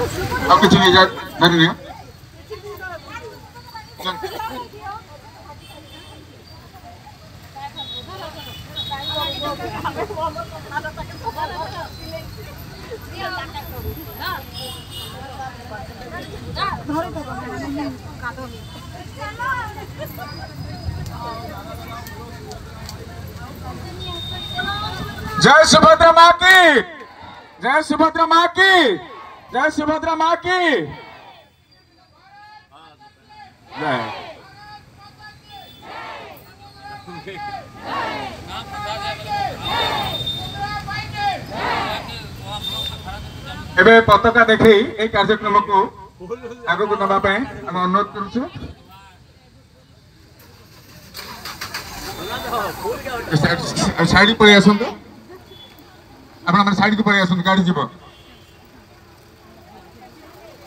अब कुछ नहीं धरने जय सुभद्रा माँ की, जय सुभद्रा माँ की, जय सुभद्रा माँ की जय। एबे पताका देखी ए कार्यक्रम को आगे को नबा पे हम अनुरोध करूछु। साइड पड़े आसंतु आपण मन साइड को पड़े आसंतु गाड़ी जीव।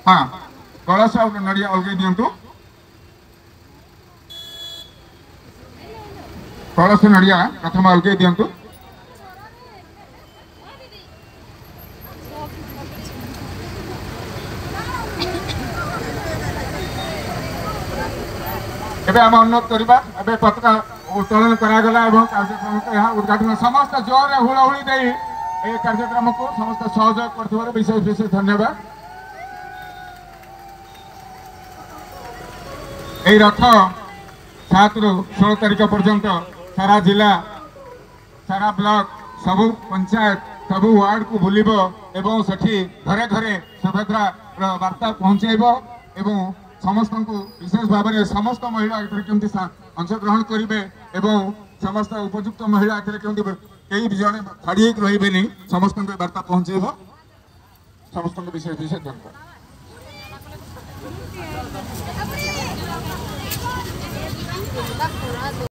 हां कलश और नड़िया अलगे दियंतु। कलश नड़िया प्रथम अलगे दियंतु। एबे हम अनुरोध करबा एबे पताका उत्तोलन करागला एवं कार्यक्रम को यहाँ उद्घाटन समस्त जोर हुड़ाहुड़ी दे ए कार्यक्रम को समस्त सहयोग करथिबार विशेष विशेष धन्यवाद। ए रथ 7 रु 16 तारिख पर्यंत सारा जिला सारा ब्लॉक सबु पंचायत सबु वार्ड को बुलिबो एवं सठी घरे घरे सुभद्रा वार्ता पहुंचेबो एवं समस्त को विशेष भाव में समस्त महिला केमती अंशग्रहण करेंगे एवं समस्त उपयुक्त महिला केमती कई जन छाड़ी रही समस्त वार्ता पहुंचेब समस्त विशेष विशेष धन्यवाद।